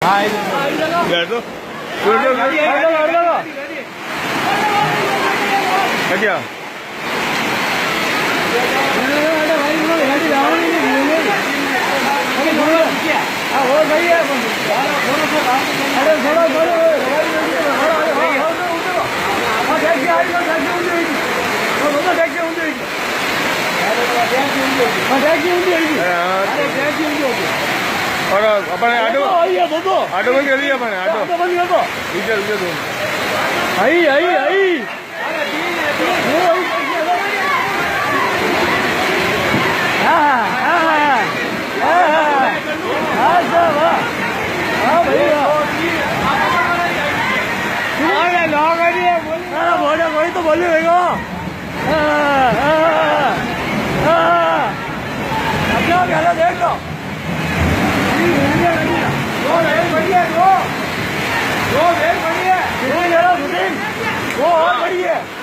कर दो क्या और अपने ऑटो बंद कर दिया अपने ऑटो बंद कर दो इधर दो आई आई आई वही तो बोले क्या देख लो वो और बड़ी है